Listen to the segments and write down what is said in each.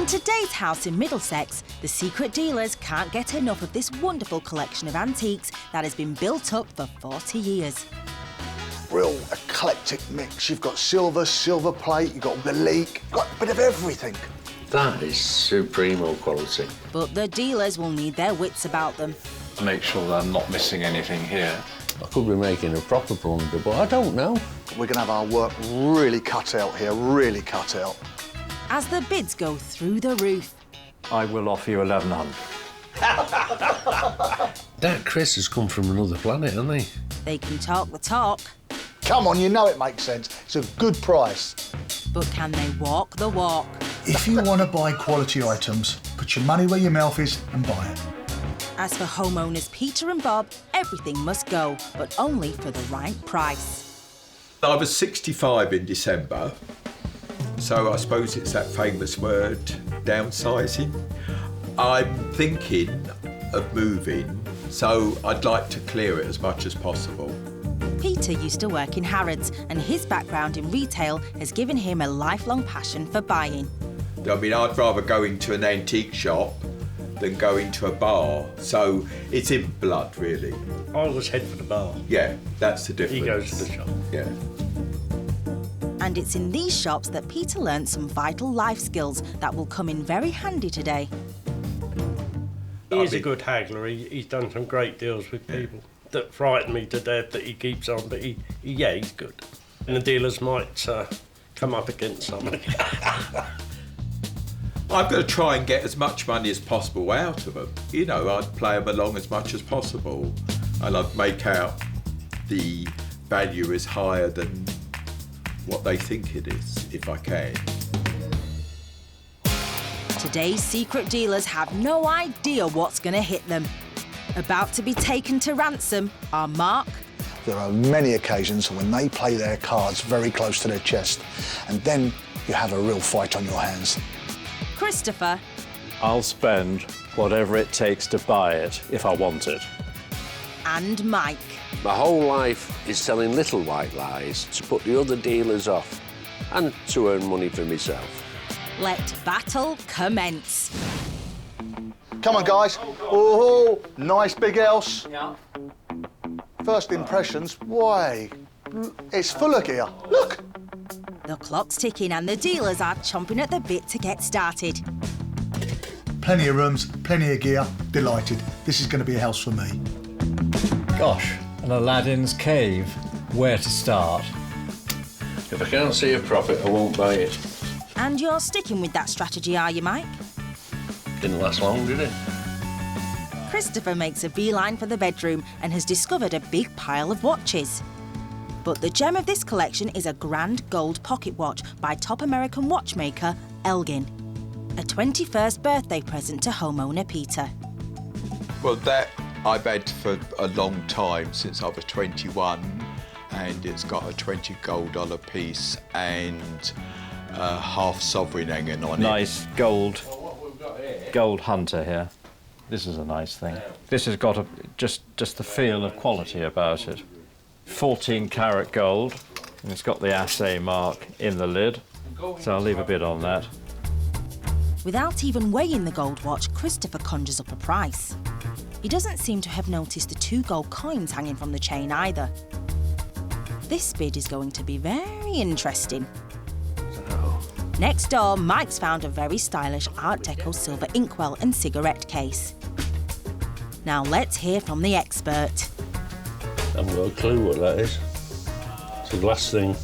In today's house in Middlesex, the secret dealers can't get enough of this wonderful collection of antiques that has been built up for 40 years. Real eclectic mix. You've got silver, silver plate, you've got relique, you've got a bit of everything. That is supremo quality. But the dealers will need their wits about them. Make sure that I'm not missing anything here. I could be making a proper blunder, but I don't know. We're going to have our work really cut out here, really cut out. As the bids go through the roof. I will offer you 1,100. That Chris has come from another planet, hasn't he? They can talk the talk. Come on, you know it makes sense. It's a good price. But can they walk the walk? If you want to buy quality items, put your money where your mouth is and buy it. As for homeowners Peter and Bob, everything must go, but only for the right price. I was 65 in December, so I suppose it's that famous word, downsizing. I'm thinking of moving, so I'd like to clear it as much as possible. Peter used to work in Harrods, and his background in retail has given him a lifelong passion for buying. I mean, I'd rather go into an antique shop than go into a bar, so it's in blood, really. I always head for the bar. Yeah, that's the difference. He goes to the shop. Yeah. And it's in these shops that Peter learnt some vital life skills that will come in very handy today. He's a good haggler. He's done some great deals with people that frighten me to death that he keeps on, but he's good. And the dealers might come up against somebody. I've got to try and get as much money as possible out of them. You know, I'd play them along as much as possible, and I'd make out the value is higher than what they think it is, if I can. Today's secret dealers have no idea what's going to hit them. About to be taken to ransom are Mark. There are many occasions when they play their cards very close to their chest, and then you have a real fight on your hands. Christopher. I'll spend whatever it takes to buy it if I want it. And Mike. My whole life is selling little white lies to put the other dealers off and to earn money for myself. Let battle commence. Come on, guys. Oh, nice big house. Yeah. First impressions, why? It's full of gear. Look. The clock's ticking and the dealers are chomping at the bit to get started. Plenty of rooms, plenty of gear. Delighted. This is going to be a house for me. Gosh, an Aladdin's cave. Where to start? If I can't see a profit, I won't buy it. And you're sticking with that strategy, are you, Mike? Didn't last long, did it? Christopher makes a beeline for the bedroom and has discovered a big pile of watches. But the gem of this collection is a grand gold pocket watch by top American watchmaker Elgin. A 21st birthday present to homeowner Peter. Well, that I've had for a long time, since I was 21, and it's got a $20 gold piece and a half sovereign hanging on it. Nice gold hunter here. This is a nice thing. This has got just the feel of quality about it. 14 karat gold, and it's got the assay mark in the lid, so I'll leave a bid on that. Without even weighing the gold watch, Christopher conjures up a price. He doesn't seem to have noticed the 2 gold coins hanging from the chain either. This bid is going to be very interesting. Next door, Mike's found a very stylish Art Deco silver inkwell and cigarette case. Now let's hear from the expert. I haven't got a clue what that is. It's a glass thing.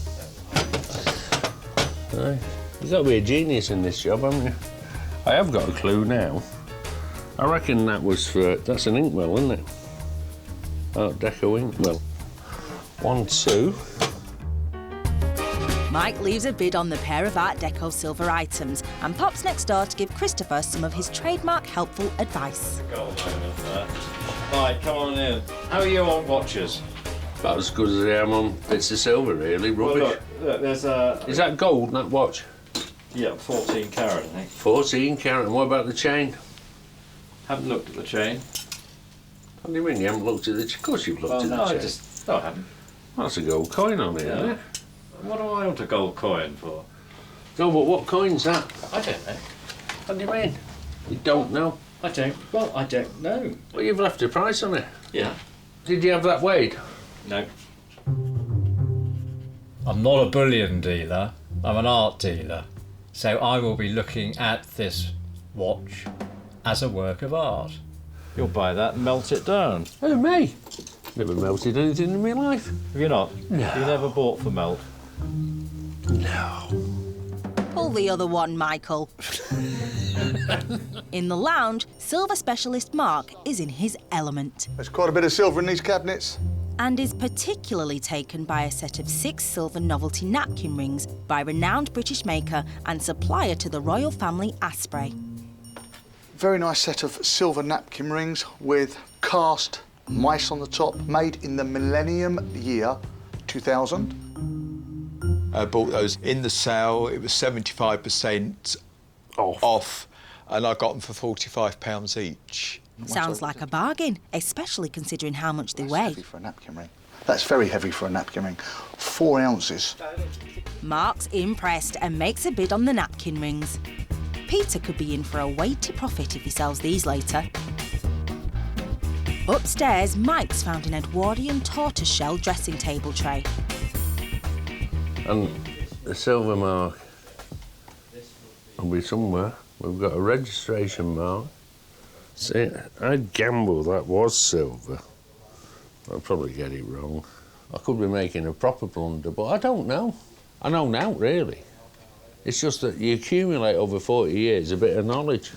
Aye. You've got to be a genius in this job, haven't you? I have got a clue now. I reckon that's an inkwell, isn't it? Art Deco inkwell. 1, 2. Mike leaves a bid on the pair of Art Deco silver items and pops next door to give Christopher some of his trademark helpful advice. Right, come on in. How are you on watches? About as good as I am on bits of silver, really. Rubbish. Well, look, there's a... Is that gold, that watch? Yeah, 14 carat, I think. 14 carat. And what about the chain? Haven't looked at the chain. What do you mean you haven't looked at the chain? Of course you've looked at the chain. No, I haven't. That's a gold coin on it, isn't it? What do I want a gold coin for? No, but what coin's that? I don't know. What do you mean? You don't know? I don't know. Well, you've left a price on it. Yeah. Did you have that weighed? No. I'm not a bullion dealer, I'm an art dealer. So I will be looking at this watch as a work of art. You'll buy that and melt it down. Oh, me? Never melted anything in my life. Have you not? No. You never bought for melt? No. Pull the other one, Michael. In the lounge, silver specialist Mark is in his element There's quite a bit of silver in these cabinets. and is particularly taken by a set of 6 silver novelty napkin rings by renowned British maker and supplier to the royal family Asprey. Very nice set of silver napkin rings with cast mice on the top, made in the millennium year 2000. I bought those in the sale. It was 75% off, and I got them for £45 each. Sounds like a bargain, especially considering how much they That's weigh. heavy for a napkin ring. That's very heavy for a napkin ring. 4 ounces. Mark's impressed and makes a bid on the napkin rings. Peter could be in for a weighty profit if he sells these later. Upstairs, Mike's found an Edwardian tortoiseshell dressing table tray. And the silver mark will be somewhere. We've got a registration mark. See, I'd gamble that was silver. I'd probably get it wrong. I could be making a proper blunder, but I don't know. I know now, really. It's just that you accumulate over 40 years a bit of knowledge,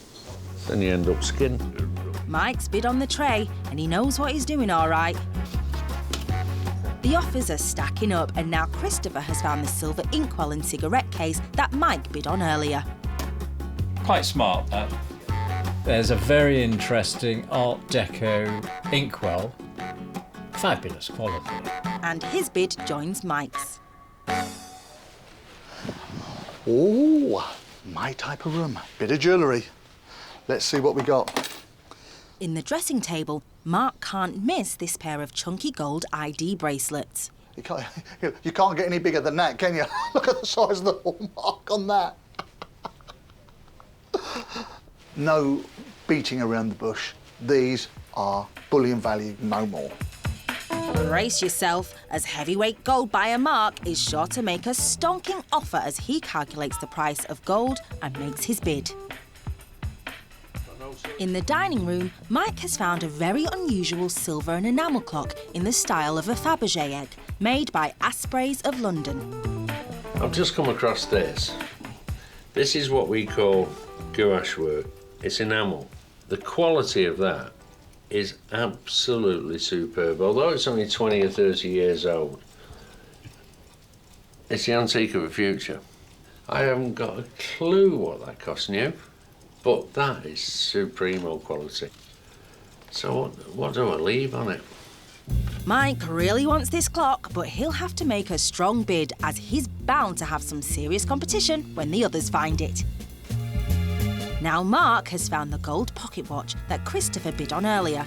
then you end up skinned. Mike's bid on the tray, and he knows what he's doing all right. The offers are stacking up, and now Christopher has found the silver inkwell and cigarette case that Mike bid on earlier. Quite smart, that. There's a very interesting Art Deco inkwell. Fabulous quality. And his bid joins Mike's. Oh, my type of room. Bit of jewellery. Let's see what we got. In the dressing table, Mark can't miss this pair of chunky gold ID bracelets. You can't get any bigger than that, can you? Look at the size of the hallmark on that. No beating around the bush. These are bullion value, no more. Brace yourself, as heavyweight gold buyer Mark is sure to make a stonking offer as he calculates the price of gold and makes his bid. In the dining room, Mike has found a very unusual silver and enamel clock in the style of a Fabergé egg, made by Aspreys of London. I've just come across this. This is what we call gouache work. It's enamel. The quality of that is absolutely superb. Although it's only 20 or 30 years old, it's the antique of the future. I haven't got a clue what that cost new, but that is supremo quality. So what do I leave on it? Mike really wants this clock, but he'll have to make a strong bid as he's bound to have some serious competition when the others find it. Now Mark has found the gold pocket watch that Christopher bid on earlier.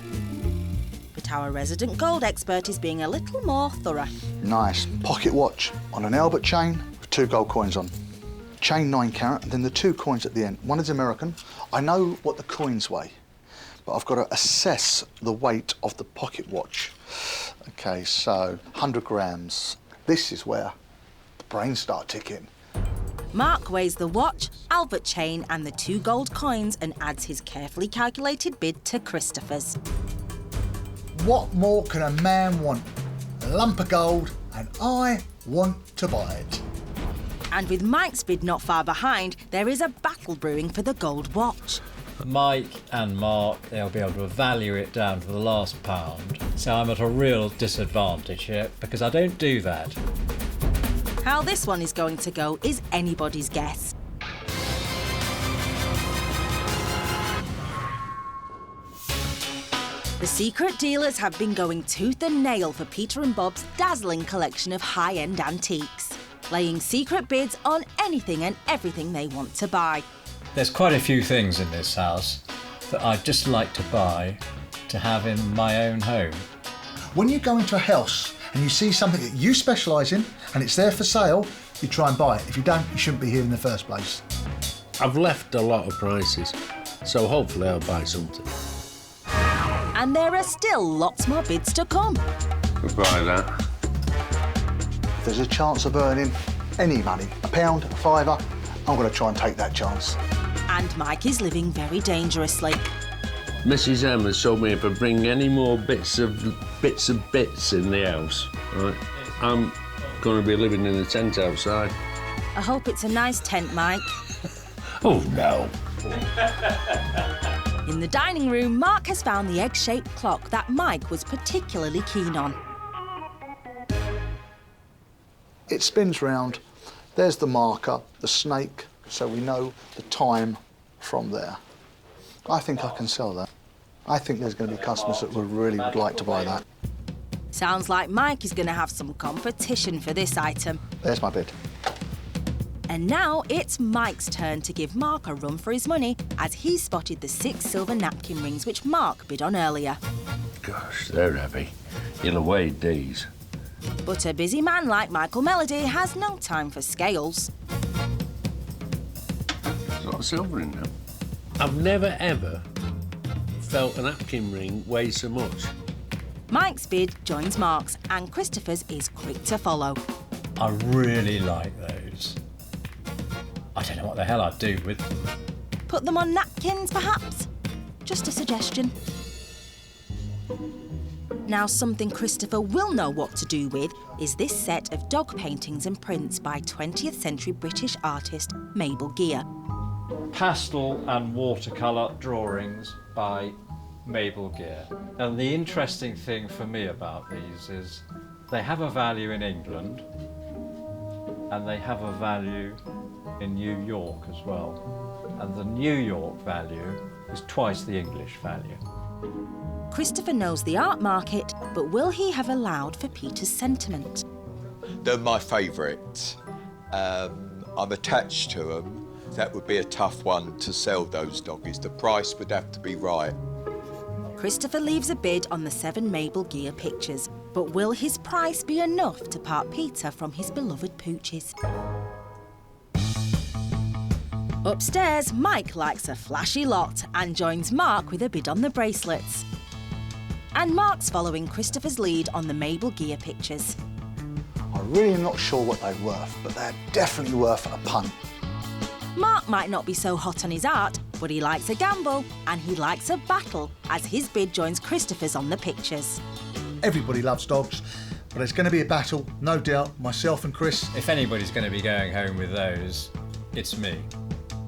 But our resident gold expert is being a little more thorough. Nice pocket watch on an Albert chain with 2 gold coins on. Chain 9 carat, and then the 2 coins at the end. One is American. I know what the coins weigh, but I've got to assess the weight of the pocket watch. Okay, so 100 grams. This is where the brains start ticking. Mark weighs the watch, Albert chain and the 2 gold coins and adds his carefully calculated bid to Christopher's. What more can a man want? A lump of gold, and I want to buy it. And with Mike's bid not far behind, there is a battle brewing for the gold watch. Mike and Mark, they'll be able to value it down to the last pound. So I'm at a real disadvantage here because I don't do that. How this one is going to go is anybody's guess. The secret dealers have been going tooth and nail for Peter and Bob's dazzling collection of high-end antiques, laying secret bids on anything and everything they want to buy. There's quite a few things in this house that I'd just like to buy to have in my own home. When you go into a house and you see something that you specialise in and it's there for sale, you try and buy it. If you don't, you shouldn't be here in the first place. I've left a lot of prices, so hopefully I'll buy something. And there are still lots more bids to come. I'll buy that. If there's a chance of earning any money, £1, a fiver, I'm going to try and take that chance. And Mike is living very dangerously. Mrs. M has told me if I bring any more bits of bits in the house, right, I'm going to be living in the tent outside. I hope it's a nice tent, Mike. Oh, no. In the dining room, Mark has found the egg-shaped clock that Mike was particularly keen on. It spins round. There's the marker, the snake, so we know the time from there. I think I can sell that. I think there's going to be customers that would like to buy that. Sounds like Mike is going to have some competition for this item. There's my bid. And now it's Mike's turn to give Mark a run for his money as he spotted the 6 silver napkin rings which Mark bid on earlier. Gosh, they're heavy. You'll have weighed these. But a busy man like Michael Melody has no time for scales. There's a lot of silver in them. I've never, ever felt a napkin ring weigh so much. Mike's bid joins Mark's and Christopher's is quick to follow. I really like those. I don't know what the hell I'd do with them. Put them on napkins, perhaps? Just a suggestion. Now, something Christopher will know what to do with is this set of dog paintings and prints by 20th century British artist Mabel Gear. Pastel and watercolour drawings by Mabel Gear. And the interesting thing for me about these is they have a value in England and they have a value in New York as well. And the New York value is twice the English value. Christopher knows the art market, but will he have allowed for Peter's sentiment? They're my favourite. I'm attached to them. That would be a tough one to sell, those doggies. The price would have to be right. Christopher leaves a bid on the 7 Mabel Gear pictures, but will his price be enough to part Peter from his beloved pooches? Upstairs, Mike likes a flashy lot and joins Mark with a bid on the bracelets. And Mark's following Christopher's lead on the Mabel Gear pictures. I really am not sure what they're worth, but they're definitely worth a punt. Mark might not be so hot on his art, but he likes a gamble and he likes a battle as his bid joins Christopher's on the pictures. Everybody loves dogs, but it's going to be a battle, no doubt, myself and Chris. If anybody's going to be going home with those, it's me.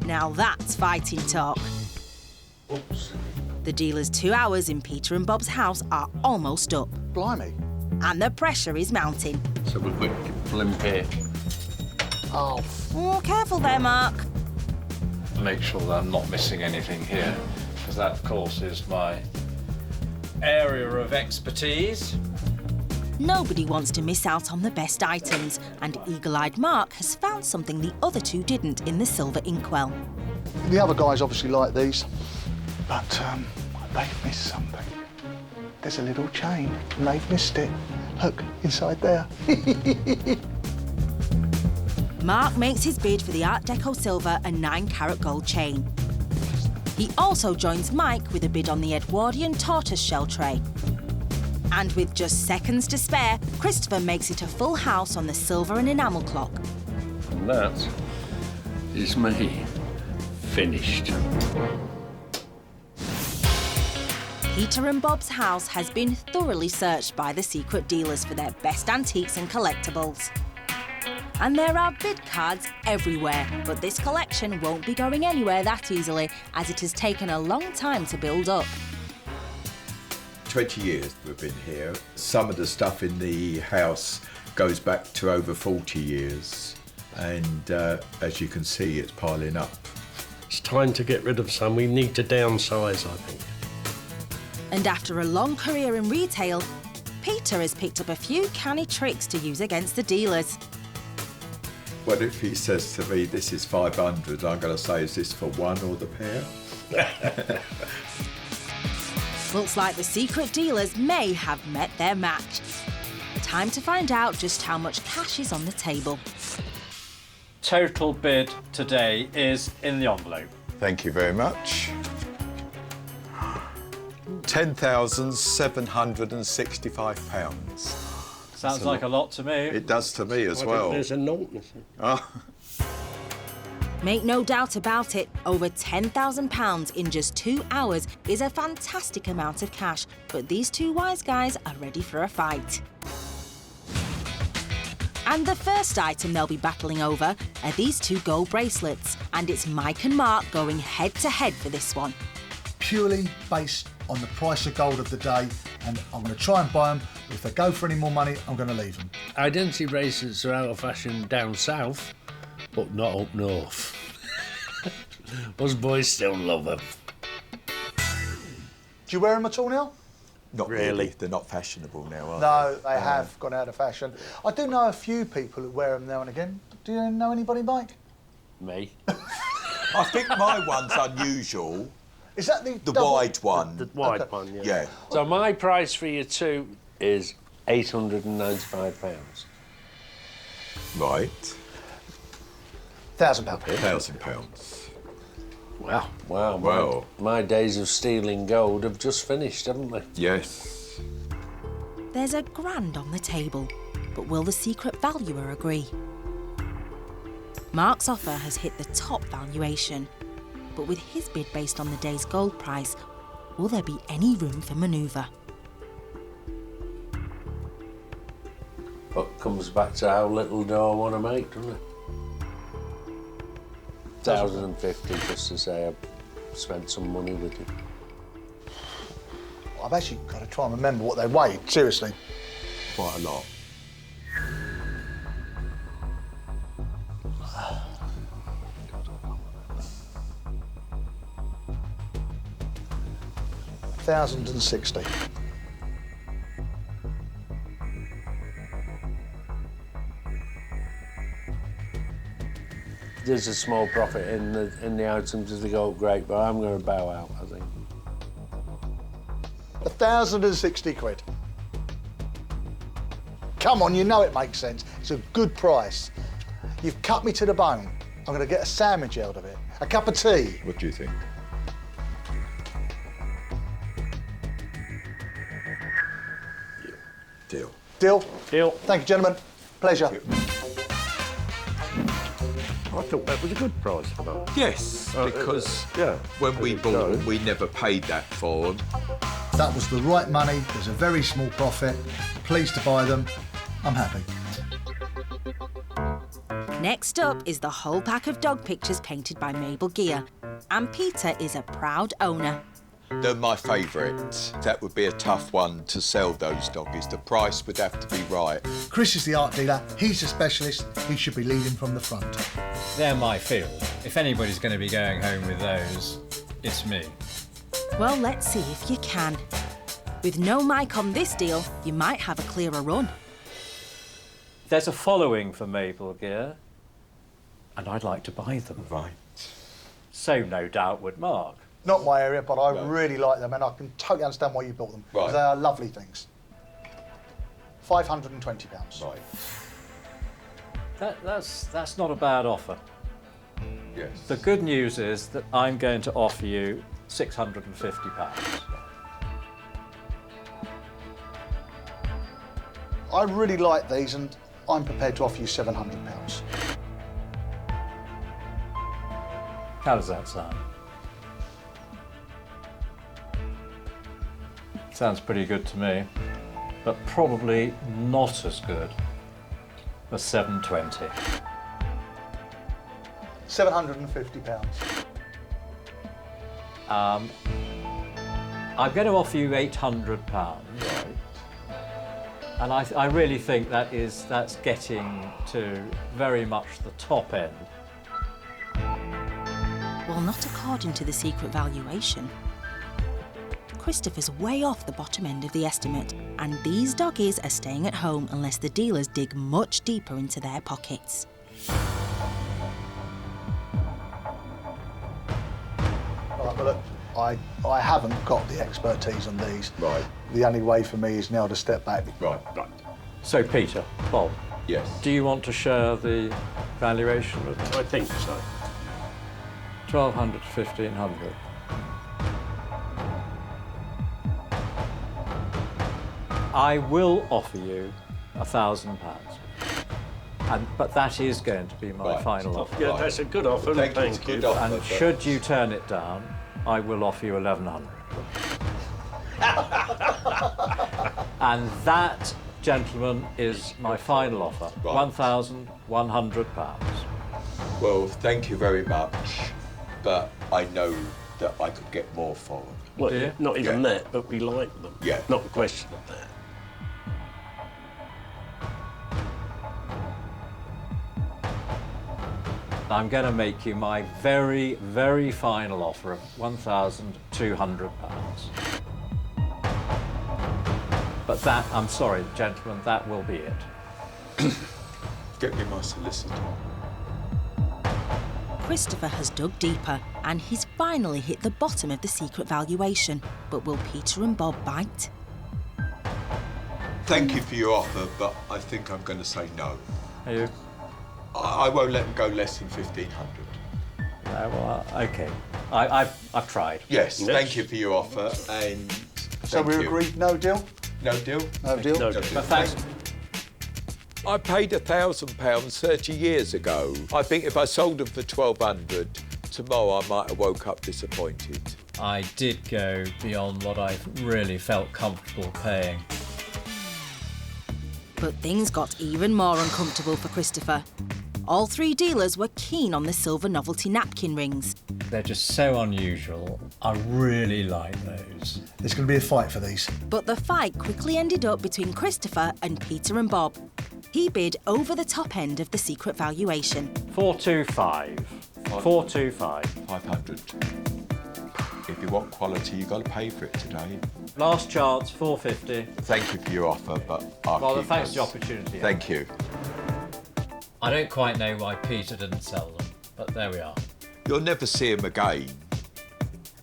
Now that's fighting talk. Oops. The dealer's 2 hours in Peter and Bob's house are almost up. Blimey. And the pressure is mounting. So we're quick blimp here. Oh, Oh, careful there, Mark. Make sure that I'm not missing anything here, because that, of course, is my area of expertise. Nobody wants to miss out on the best items, and eagle-eyed Mark has found something the other two didn't in the silver inkwell. the other guys obviously like these, but they've missed something. There's a little chain, and they've missed it. Look, inside there. Mark makes his bid for the Art Deco silver and 9-carat gold chain. He also joins Mike with a bid on the Edwardian tortoiseshell tray. And with just seconds to spare, Christopher makes it a full house on the silver and enamel clock. And that is me, finished. Peter and Bob's house has been thoroughly searched by the secret dealers for their best antiques and collectibles. And there are bid cards everywhere, but this collection won't be going anywhere that easily, as it has taken a long time to build up. 20 years we've been here. Some of the stuff in the house goes back to over 40 years. And as you can see, it's piling up. It's time to get rid of some. We need to downsize, I think. And after a long career in retail, Peter has picked up a few canny tricks to use against the dealers. What if he says to me, this is 500, I'm going to say, is this for one or the pair? Looks like the secret dealers may have met their match. Time to find out just how much cash is on the table. total bid today is in the envelope. Thank you very much. £10,765. Sounds like a lot to me. It does to me as well. There's a note. Make no doubt about it, over £10,000 in just 2 hours is a fantastic amount of cash, but these two wise guys are ready for a fight. And the first item they'll be battling over are these two gold bracelets, and it's Mike and Mark going head-to-head for this one. Purely based on the price of gold of the day, and I'm going to try and buy them. If they go for any more money, I'm going to leave them. Identity bracelets are out of fashion down south, but not up north. Us boys still love them. Do you wear them at all now? Not really. They're not fashionable now, are No, they have gone out of fashion. I do know a few people who wear them now and again. Do you know anybody, Mike? Me. I think my one's unusual. Is that the The wide one. The wide Okay. one, yeah. Yeah. So my price for you two is £895. Right. £1,000. £1,000. Wow. Wow. Wow. My days of stealing gold have just finished, haven't they? Yes. There's a grand on the table, but will the secret valuer agree? Mark's offer has hit the top valuation, but with his bid based on the day's gold price, will there be any room for manoeuvre? But comes back to how little do I want to make, doesn't it? 1,050 just to say I've spent some money with it. I've actually got to try and remember what they weighed, seriously. Quite a lot. £1,060. There's a small profit in the items as they go up, great, but I'm going to bow out, I think. 1,060 quid. Come on, you know it makes sense. It's a good price. You've cut me to the bone. I'm going to get a sandwich out of it. A cup of tea. What do you think? Deal. Deal? Deal. Thank you, gentlemen. Pleasure. I thought that was a good price for that. Yes, because when we bought them, we never paid that for them. That was the right money. There's a very small profit. Pleased to buy them. I'm happy. Next up is the whole pack of dog pictures painted by Mabel Gear, and Peter is a proud owner. They're my favourite. That would be a tough one to sell, those doggies. The price would have to be right. Chris is the art dealer. He's a specialist. He should be leading from the front. They're my field. If anybody's going to be going home with those, it's me. Well, let's see if you can. With no Mike on this deal, you might have a clearer run. There's a following for Mabel Gear, and I'd like to buy them. Right. So no doubt would Mark. Not my area, but I really like them, and I can totally understand why you bought them. Right. They are lovely things. £520. Right. That's not a bad offer. Yes. The good news is that I'm going to offer you £650. I really like these, and I'm prepared to offer you £700. How does that sound? Sounds pretty good to me, but probably not as good as £720. £750. I'm going to offer you £800. And I really think that's getting to very much the top end. Well, not according to the secret valuation. Christopher's way off the bottom end of the estimate, and these doggies are staying at home unless the dealers dig much deeper into their pockets. Right, but look, I haven't got the expertise on these. Right. The only way for me is now to step back. Right. So, Peter, Bob, Yes. do you want to share the valuation? I think so. 1,200 to 1,500. I will offer you £1,000. But that is going to be my final offer. Yeah, that's a good offer. Thank you. And should you turn it down, I will offer you 1,100. And that, gentlemen, is my final offer. Right. £1,100. Well, thank you very much, but I know that I could get more for them. Well, Do you? not even that, but we like them. Yeah. Not a question of that. I'm going to make you my very, very final offer of £1,200. But that, I'm sorry, gentlemen, that will be it. Get me my solicitor. Christopher has dug deeper and he's finally hit the bottom of the secret valuation. But will Peter and Bob bite? Thank you for your offer, but I think I'm going to say no. Are you? I won't let them go less than 1,500. No, well, OK. I've tried. Yes, thank you for your offer, and So we agreed, no deal? No deal? No deal? No deal. But thanks. I paid £1,000 30 years ago. I think if I sold them for 1,200, tomorrow I might have woke up disappointed. I did go beyond what I really felt comfortable paying. But things got even more uncomfortable for Christopher. All three dealers were keen on the silver novelty napkin rings. They're just so unusual. I really like those. There's going to be a fight for these. But the fight quickly ended up between Christopher and Peter and Bob. He bid over the top end of the secret valuation. 425. 425. 500. If you want quality, you've got to pay for it today. Last chance, 450. Thank you for your offer, but I'll Well, keep thanks this. for the opportunity. Thank you. I don't quite know why Peter didn't sell them, but there we are. You'll never see him again.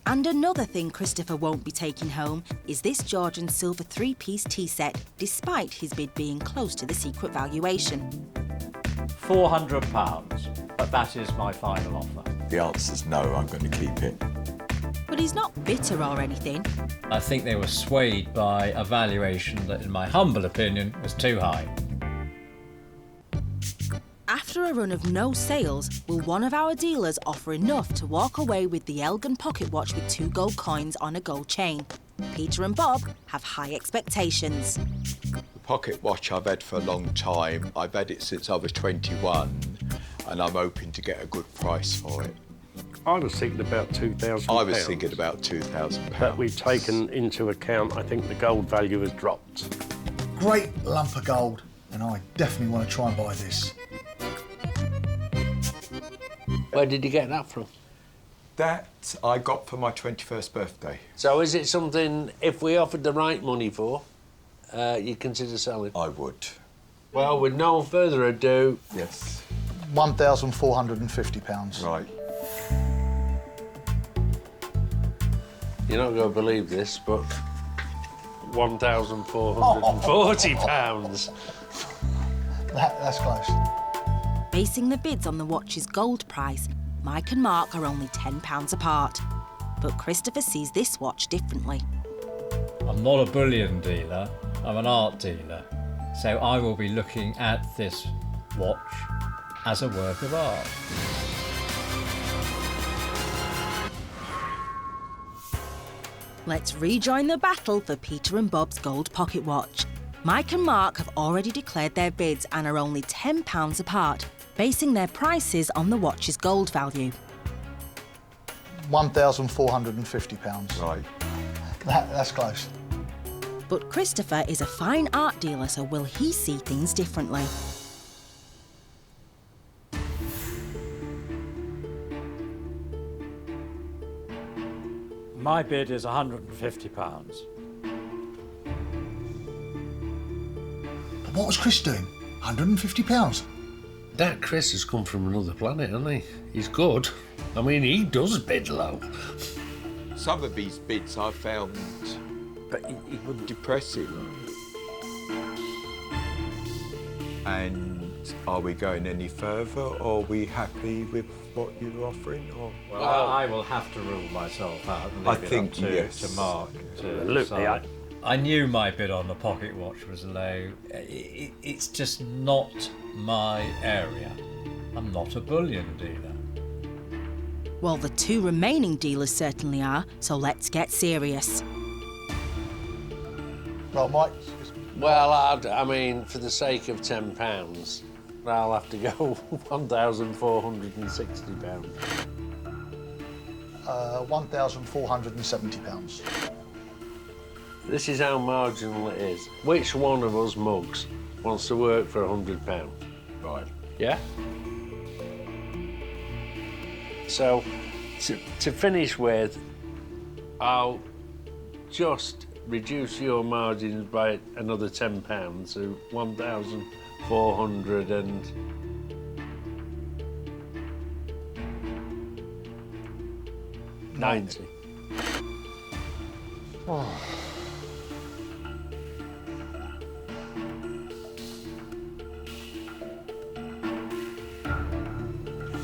And another thing Christopher won't be taking home is this Georgian silver three-piece tea set, despite his bid being close to the secret valuation. £400. But that is my final offer. The answer's no, I'm going to keep it. But he's not bitter or anything. I think they were swayed by a valuation that, in my humble opinion, was too high. After a run of no sales, will one of our dealers offer enough to walk away with the Elgin pocket watch with 2 gold coins on a gold chain? Peter and Bob have high expectations. The pocket watch I've had for a long time. I've had it since I was 21, and I'm hoping to get a good price for it. I was thinking about £2,000. I was thinking about £2,000. But we've taken into account, I think the gold value has dropped. Great lump of gold, and I definitely want to try and buy this. Where did you get that from? That I got for my 21st birthday. So is it something, if we offered the right money for, you'd consider selling? I would. Well, with no further ado... Yes. £1,450. Right. You're not going to believe this, but... £1,440. That's close. Basing the bids on the watch's gold price, Mike and Mark are only £10 apart. But Christopher sees this watch differently. I'm not a bullion dealer, I'm an art dealer. So I will be looking at this watch as a work of art. Let's rejoin the battle for Peter and Bob's gold pocket watch. Mike and Mark have already declared their bids and are only £10 apart, basing their prices on the watch's gold value. £1,450. Right. That's close. But Christopher is a fine art dealer, so will he see things differently? My bid is £150. But what was Chris doing? £150? That Chris has come from another planet, hasn't he? He's good. I mean, he does bid low. Some of these bids I found depressing. And Are we going any further, or are we happy with what you're offering? Or Well, I will have to rule myself out and leave it up to Mark to decide. I knew my bid on the pocket watch was low. It's just not my area. I'm not a bullion dealer. Well, the two remaining dealers certainly are, so let's get serious. Right, Mike. Well, I mean, for the sake of £10, I'll have to go £1,460. £1,470. This is how marginal it is. Which one of us mugs wants to work for £100? right. Yeah? So, to finish with, I'll just reduce your margins by another £10 to 1,490. Oh.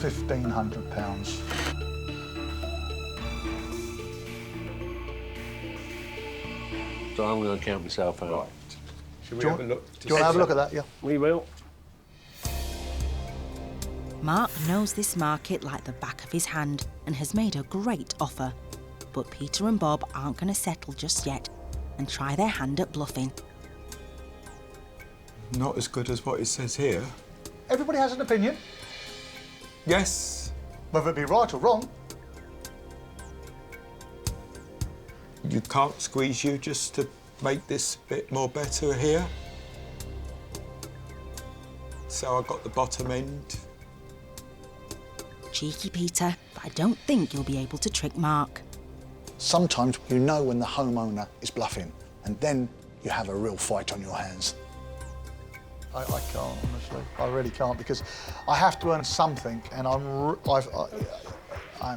£1,500. So I'm going to count myself out. Right. Should we Do you have a look? want to have a look at that? Yeah. We will. Mark knows this market like the back of his hand and has made a great offer. But Peter and Bob aren't going to settle just yet and try their hand at bluffing. Not as good as what it says here. Everybody has an opinion, Yes. whether it be right or wrong. You can't squeeze you just to make this bit more better here. So I got the bottom end. Cheeky Peter, but I don't think you'll be able to trick Mark. Sometimes you know when the homeowner is bluffing, and then you have a real fight on your hands. I can't, honestly. I really can't, because I have to earn something, and I'm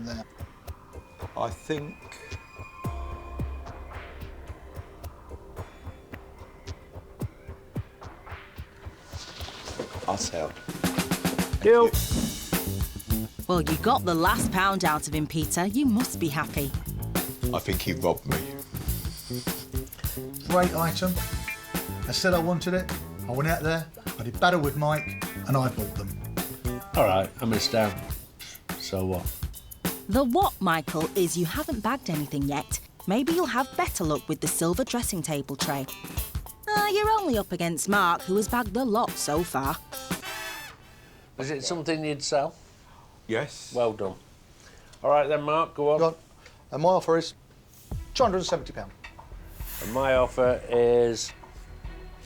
there. I think I'll sell. Deal. Well, you got the last pound out of him, Peter. You must be happy. I think he robbed me. Great item. I said I wanted it. I went out there, I did battle with Mike, and I bought them. All right, I missed out. So what? The what, Michael, is you haven't bagged anything yet. Maybe you'll have better luck with the silver dressing table tray. You're only up against Mark, who has bagged the lot so far. Is it something you'd sell? Yes. Well done. All right then, Mark, go on. Go on. And my offer is £270. And my offer is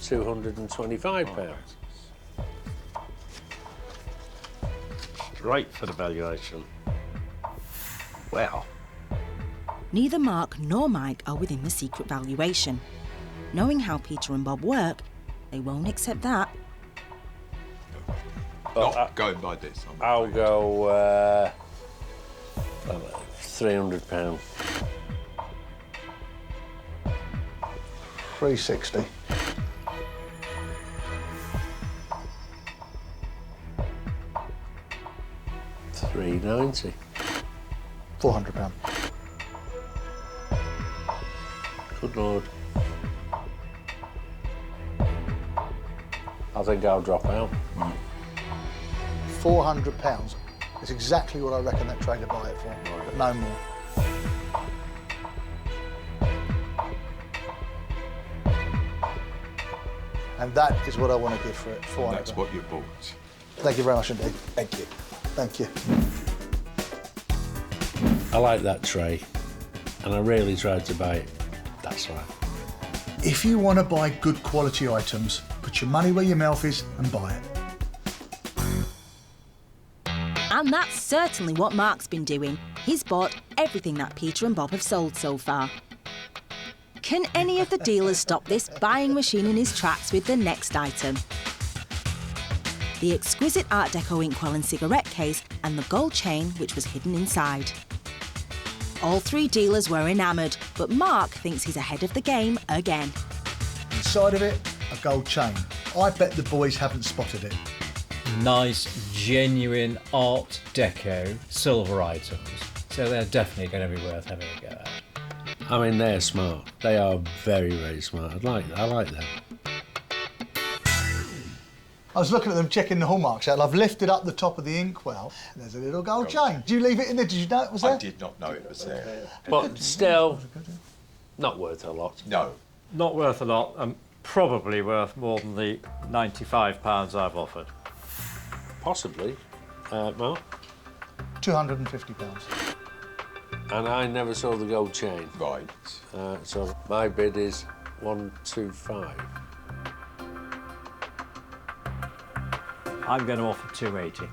£225. Right for the valuation. Well, Neither Mark nor Mike are within the secret valuation. Knowing how Peter and Bob work, they won't accept that. Not going by this. I'll go £300. £360. £390. £400. Good Lord. I think I'll drop out. £400 is exactly what I reckon that trader buy it for, but no more. And that is what I want to give for it, £400. That's what you bought. Thank you very much indeed. Thank you. Thank you. I like that tray, and I really tried to buy it. That's right. If you want to buy good quality items, put your money where your mouth is and buy it. And that's certainly what Mark's been doing. He's bought everything that Peter and Bob have sold so far. Can any of the dealers stop this buying machine in his tracks with the next item? The exquisite Art Deco inkwell and cigarette case and the gold chain which was hidden inside. All three dealers were enamoured, but Mark thinks he's ahead of the game again. Inside of it, a gold chain. I bet the boys haven't spotted it. nice, genuine Art Deco silver items. So they're definitely going to be worth having a go at. I mean, they're smart. They are very, very smart. I like them. I was looking at them checking the hallmarks out. I've lifted up the top of the inkwell. There's a little gold chain. Did you leave it in there? Did you know it was there? I did not know it was there. But still, not worth a lot. No. Not worth a lot, and probably worth more than the £95 I've offered. Possibly. Mark? £250. And I never saw the gold chain. Right. So my bid is 125. I'm going to offer 280.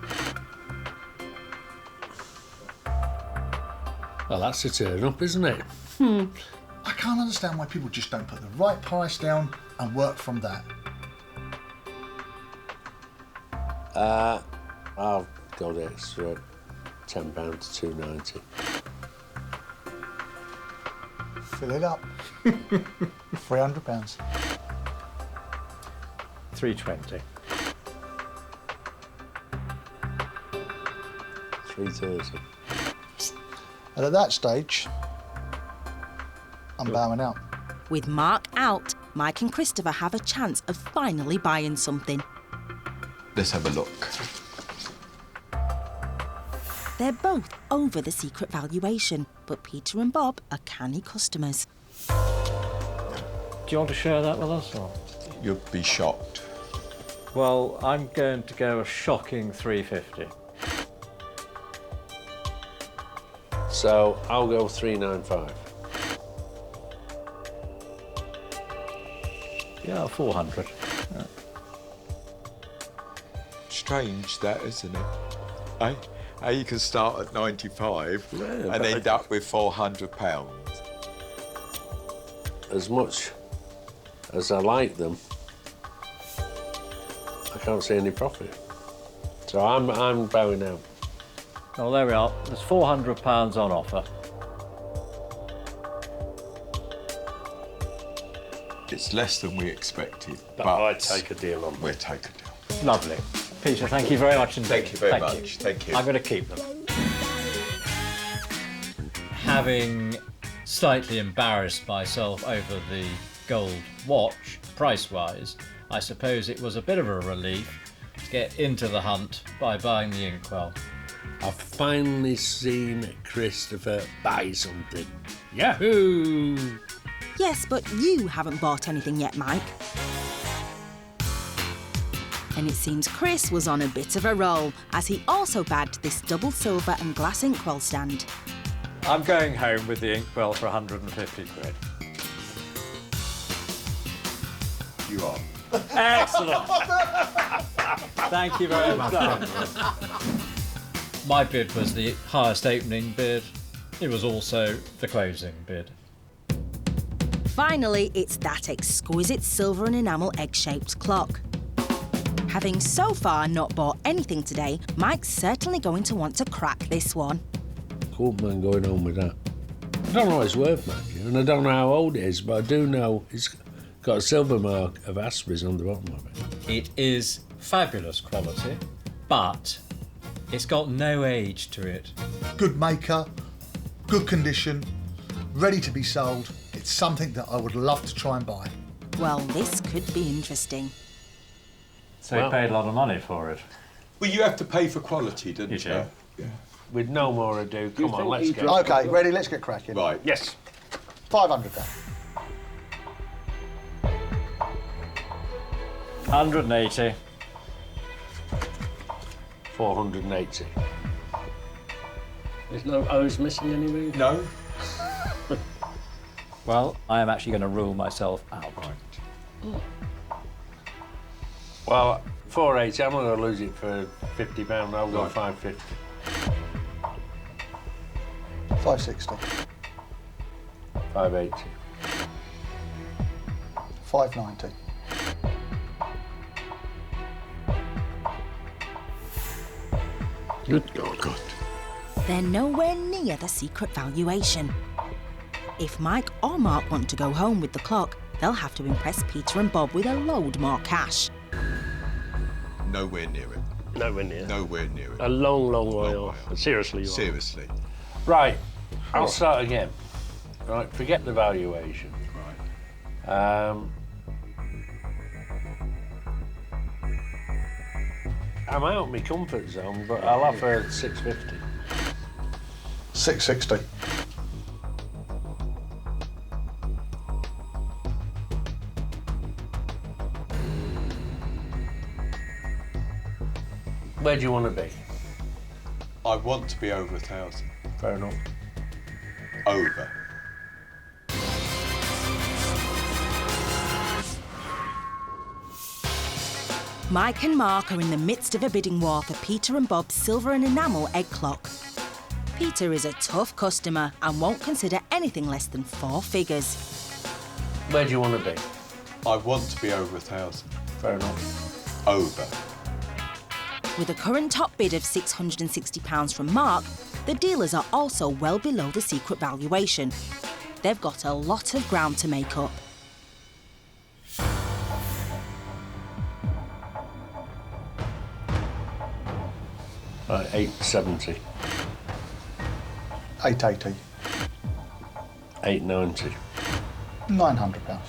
Well, that's a turn up, isn't it? I can't understand why people just don't put the right price down and work from that. I'll go the extra £10 to 290. Fill it up. £300. 320. 330. And at that stage, I'm bowing out. With Mark out, Mike and Christopher have a chance of finally buying something. Let's have a look. They're both over the secret valuation, but Peter and Bob are canny customers. Do you want to share that with us? Or? You'll be shocked. Well, I'm going to go a shocking 350. So I'll go 395. Yeah, 400. Yeah. Strange that, isn't it? How you can start at 95 and end up with £400. As much as I like them, I can't see any profit. So I'm bowing out. Well, there we are. There's £400 on offer. It's less than we expected, but I'd take a deal on we'll take a deal. Lovely. Peter, thank you very much indeed. Thank you very much. Thank you. I'm going to keep them. Having slightly embarrassed myself over the gold watch, price-wise, I suppose it was a bit of a relief to get into the hunt by buying the inkwell. I've finally seen Christopher buy something. Yahoo! Yes, but you haven't bought anything yet, Mike. And it seems Chris was on a bit of a roll, as he also bagged this double silver and glass inkwell stand. I'm going home with the inkwell for 150 quid. You are. Excellent. Thank you very much. My bid was the highest opening bid. It was also the closing bid. Finally, it's that exquisite silver and enamel egg-shaped clock. Having so far not bought anything today, Mike's certainly going to want to crack this one. Cool man going home with that. I don't know what it's worth, mind you, and I don't know how old it is, but I do know it's got a silver mark of Aspreys on the bottom of it. It is fabulous quality, but it's got no age to it. Good maker, good condition, ready to be sold. It's something that I would love to try and buy. Well, this could be interesting. So you paid a lot of money for it. Well, you have to pay for quality, didn't you? do. Yeah. With no more ado, come on, let's go. OK, ready? Let's get cracking. Right. Yes. 500 then. 180. 480. There's no O's missing anywhere? No. Well, I am actually going to rule myself out. Well, 480, I'm going to lose it for £50. I'll go 550. 560. 580. 590. Good God. They're nowhere near the secret valuation. If Mike or Mark want to go home with the clock, they'll have to impress Peter and Bob with a load more cash. Nowhere near it. Nowhere near. Nowhere near it. A long, long way Long off. way off. Seriously, you are. Seriously. Right, I'll start again. Right, forget the valuation. Right. I'm out of my comfort zone, but I'll offer 650. 660. Where do you want to be? I want to be over 1,000. Fair enough. Over. Mike and Mark are in the midst of a bidding war for Peter and Bob's silver and enamel egg clock. Peter is a tough customer and won't consider anything less than 4 figures. Where do you want to be? I want to be over 1,000. Fair enough. Over. With a current top bid of £660 from Mark, the dealers are also well below the secret valuation. They've got a lot of ground to make up. Right, 870. 880. 890. £900.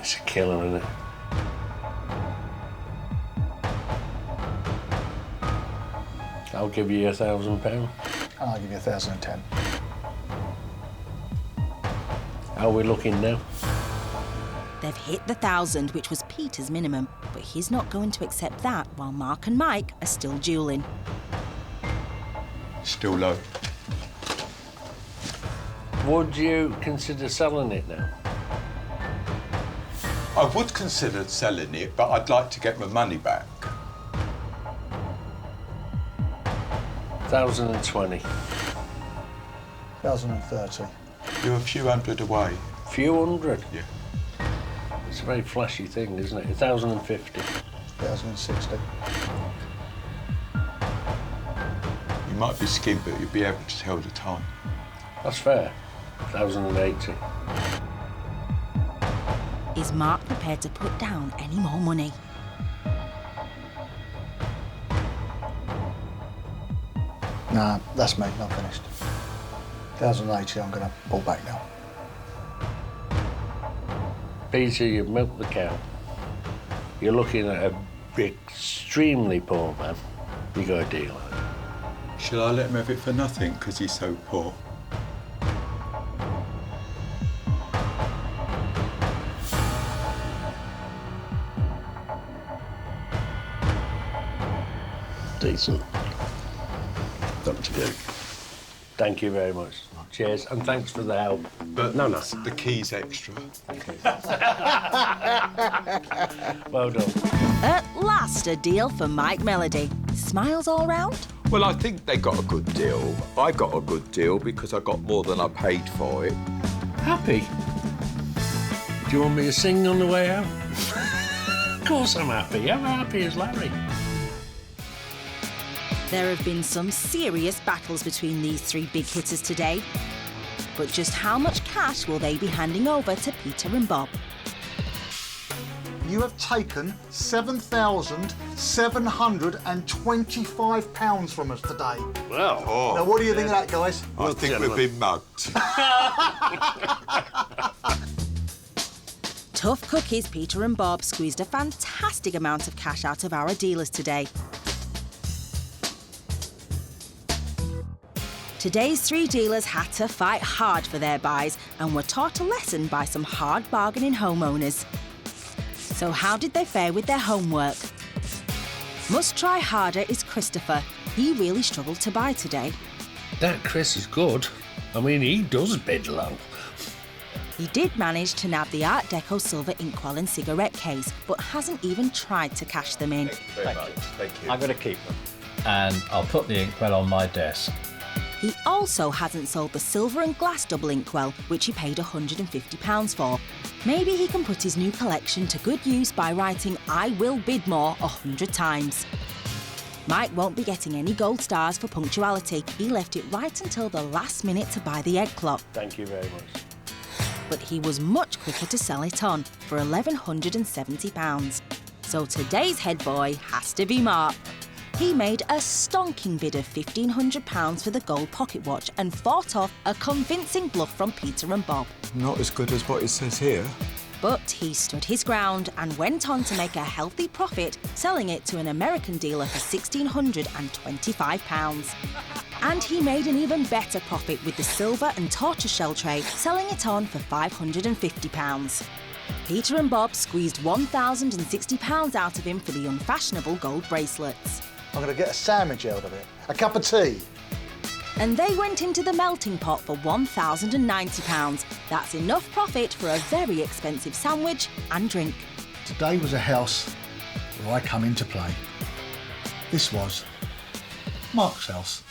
It's a killer, isn't it? I'll give you £1,000. And I'll give you 1,010. How are we looking now? They've hit the 1,000, which was Peter's minimum, but he's not going to accept that while Mark and Mike are still duelling. Still low. Would you consider selling it now? I would consider selling it, but I'd like to get my money back. 1,020. 1,030. You're a few hundred away. Few hundred? Yeah. It's a very flashy thing, isn't it? 1,050. 1,060. You might be skint, but you'll be able to tell the time. That's fair. 1,080. Is Mark prepared to put down any more money? Nah, that's me. I'm finished. 1,080. I'm going to pull back now. Peter, you've milked the cow. You're looking at a extremely poor man. You got a deal. Shall I let him have it for nothing because he's so poor? Decent. Got to go. Thank you very much. Cheers, and thanks for the help. But no. The key's extra. Well done. At last, a deal for Mike Melody. Smiles all round? Well, I think they got a good deal. I got a good deal because I got more than I paid for it. Happy? Do you want me to sing on the way out? Of course I'm happy. I'm happy as Larry. There have been some serious battles between these 3 big hitters today. But just how much cash will they be handing over to Peter and Bob? You have taken £7,725 from us today. Well, Now, what do you think of that, guys? I think we've been mugged. Tough cookies, Peter and Bob squeezed a fantastic amount of cash out of our dealers today. Today's 3 dealers had to fight hard for their buys and were taught a lesson by some hard bargaining homeowners. So how did they fare with their homework? Must try harder is Christopher. He really struggled to buy today. that Chris is good. I mean, he does bid low. He did manage to nab the Art Deco silver inkwell and cigarette case, but hasn't even tried to cash them in. Thank you. I'm going to keep them. And I'll put the inkwell on my desk. He also hasn't sold the silver and glass double inkwell, which he paid £150 for. Maybe he can put his new collection to good use by writing "I will bid more" 100 times. Mike won't be getting any gold stars for punctuality. He left it right until the last minute to buy the egg clock. Thank you very much. but he was much quicker to sell it on for £1,170. So today's head boy has to be Mark. He made a stonking bid of £1,500 for the gold pocket watch and fought off a convincing bluff from Peter and Bob. Not as good as what it says here. But he stood his ground and went on to make a healthy profit, selling it to an American dealer for £1,625. And he made an even better profit with the silver and tortoiseshell trade, selling it on for £550. Peter and Bob squeezed £1,060 out of him for the unfashionable gold bracelets. I'm going to get a sandwich out of it. A cup of tea. And they went into the melting pot for £1,090. That's enough profit for a very expensive sandwich and drink. Today was a house where I come into play. This was Mark's house.